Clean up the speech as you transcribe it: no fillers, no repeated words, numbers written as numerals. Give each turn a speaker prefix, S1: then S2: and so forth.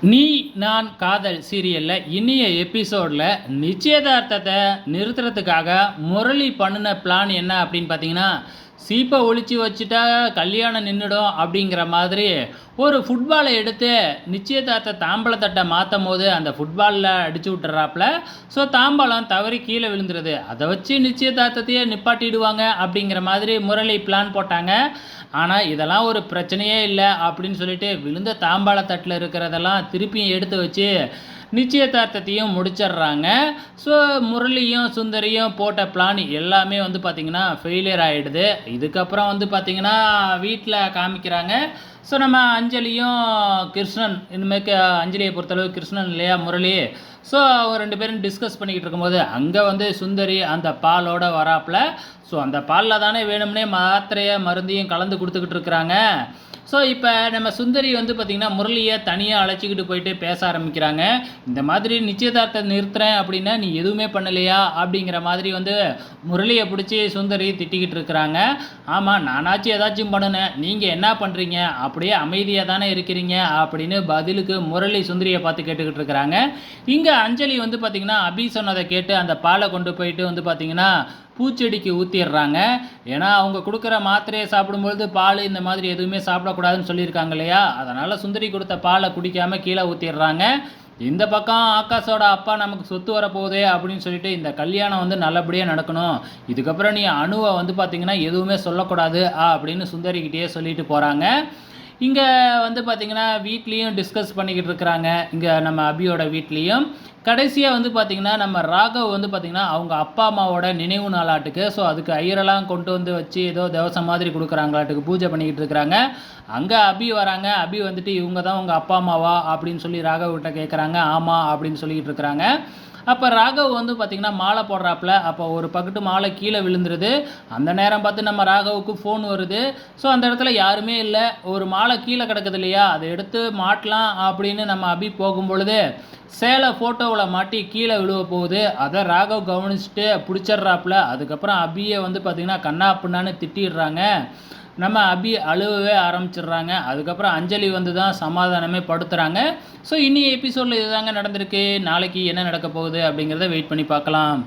S1: நீ நான் காதல் சீரியலில் இனிய எபிசோடில் நிச்சயதார்த்தத்தை நிறுத்துறதுக்காக முரளி பண்ணின பிளான் என்ன அப்படின்னு பார்த்தீங்கன்னா, சீப்பை ஒழிச்சு வச்சுட்டா கல்யாணம் நின்றுடும் அப்படிங்கிற மாதிரி ஒரு ஃபுட்பாலை எடுத்து நிச்சயதார்த்த தாம்பழத்தட்டை மாற்றும் போது அந்த ஃபுட்பாலில் அடிச்சு விட்டுறாப்புல. ஸோ தாம்பாளம் தவறி கீழே விழுந்துருது. அதை வச்சு நிச்சயதார்த்தத்தையே நிப்பாட்டிடுவாங்க அப்படிங்கிற மாதிரி முரளி பிளான் போட்டாங்க. ஆனால் இதெல்லாம் ஒரு பிரச்சனையே இல்லை அப்படின்னு சொல்லிட்டு விழுந்த தாம்பாளத்தட்டில் இருக்கிறதெல்லாம் திருப்பியும் எடுத்து வச்சு நிச்சயதார்த்தத்தையும் முடிச்சிடுறாங்க. ஸோ முரளியும் சுந்தரியும் போட்ட பிளான் எல்லாமே வந்து பார்த்திங்கன்னா ஃபெயிலியர் ஆகிடுது. இதுக்கப்புறம் வந்து பார்த்திங்கன்னா வீட்டில் காமிக்கிறாங்க. ஸோ நம்ம அஞ்சலியும் கிருஷ்ணன், இனிமேக்கு அஞ்சலியை பொறுத்தளவு கிருஷ்ணன் இல்லையா முரளி. ஸோ அவங்க 2 பேரும் டிஸ்கஸ் பண்ணிக்கிட்டு இருக்கும்போது அங்கே வந்து சுந்தரி அந்த பாலோட வராப்பில். ஸோ அந்த பாலில் தானே வேணும்னே மாத்திரையை மருந்தையும் கலந்து கொடுத்துக்கிட்டு இருக்கிறாங்க. ஸோ இப்போ நம்ம சுந்தரி வந்து பார்த்திங்கன்னா முரளியை தனியாக அழைச்சிக்கிட்டு போயிட்டு பேச ஆரம்பிக்கிறாங்க. இந்த மாதிரி நிச்சயதார்த்தத்தை நிறுத்துறேன் அப்படின்னா நீ எதுவுமே பண்ணலையா அப்படிங்கிற மாதிரி வந்து முரளியை பிடிச்சி சுந்தரி திட்டிக்கிட்டு இருக்கிறாங்க. ஆமாம், நானாச்சும் ஏதாச்சும் பண்ணினேன், நீங்கள் என்ன பண்ணுறீங்க, அப்படியே அமைதியாக தானே இருக்கிறீங்க அப்படின்னு பதிலுக்கு முரளி சுந்தரியை பார்த்து கேட்டுக்கிட்டு இருக்கிறாங்க. இங்கே அஞ்சலி வந்து பார்த்திங்கன்னா அபி சொன்னதை கேட்டு அந்த பாலை கொண்டு போயிட்டு வந்து பார்த்திங்கன்னா பூச்செடிக்கு ஊற்றிடுறாங்க. ஏன்னா அவங்க கொடுக்குற மாத்திரையை சாப்பிடும்பொழுது பால் இந்த மாதிரி எதுவுமே சாப்பிடக்கூடாதுன்னு சொல்லியிருக்காங்க இல்லையா. அதனால் சுந்தரி கொடுத்த பாலை குடிக்காமல் கீழே ஊற்றிடுறாங்க. இந்த பக்கம் ஆகாஷோட அப்பா நமக்கு சொத்து வரப்போகுதே அப்படின்னு சொல்லிட்டு இந்த கல்யாணம் வந்து நல்லபடியாக நடக்கணும், இதுக்கப்புறம் நீ அணுவை வந்து பார்த்திங்கன்னா எதுவுமே சொல்லக்கூடாது அப்படின்னு சுந்தரிக்கிட்டேயே சொல்லிட்டு போகிறாங்க. இங்கே வந்து பார்த்திங்கன்னா வீட்லேயும் டிஸ்கஸ் பண்ணிக்கிட்டு இருக்கிறாங்க. இங்கே நம்ம அபியோட வீட்லேயும் கடைசியாக வந்து பார்த்திங்கன்னா நம்ம ராகவ் வந்து பார்த்திங்கன்னா அவங்க அப்பா அம்மாவோட நினைவு நாளாட்டுக்கு. ஸோ அதுக்கு ஐயரெல்லாம் கொண்டு வந்து வச்சு ஏதோ தேவசம் மாதிரி கொடுக்குறாங்களாட்டுக்கு பூஜை பண்ணிக்கிட்டு இருக்கிறாங்க. அங்கே அபி வராங்க. அபி வந்துட்டு இவங்க தான் உங்கள் அப்பா அம்மாவா அப்படின்னு சொல்லி ராகவ்கிட்ட கேட்குறாங்க. ஆமாம் அப்படின்னு சொல்லிக்கிட்டு இருக்கிறாங்க. அப்போ ராகவ் வந்து பார்த்திங்கன்னா மாலை போடுறாப்புல. அப்போ ஒரு பக்கெட்டு மாலை கீழே விழுந்துருது. அந்த நேரம் பார்த்து நம்ம ராகவுக்கு ஃபோன் வருது. ஸோ அந்த இடத்துல யாருமே இல்லை. ஒரு மாலை கீழே கிடக்குது இல்லையா, அதை எடுத்து மாட்டலாம் அப்படின்னு நம்ம அபி போகும்பொழுது சேலை ஃபோட்டோவில் மாட்டி கீழே விழுவ போகுது. அதை ராகவ் கவனிச்சுட்டு பிடிச்சிட்றாப்புல. அதுக்கப்புறம் அபியை வந்து பார்த்திங்கன்னா கண்ணா பின்னான்னு திட்டிடுறாங்க. நம்ம அபி அழுவவே ஆரம்பிச்சிடுறாங்க. அதுக்கப்புறம் அஞ்சலி வந்து தான் சமாதானமே படுத்துகிறாங்க. ஸோ இன்னி எபிசோடில் இதுதாங்க நடந்திருக்கு. நாளைக்கு என்ன நடக்க போகுது அப்படிங்கிறத வெயிட் பண்ணி பார்க்கலாம்.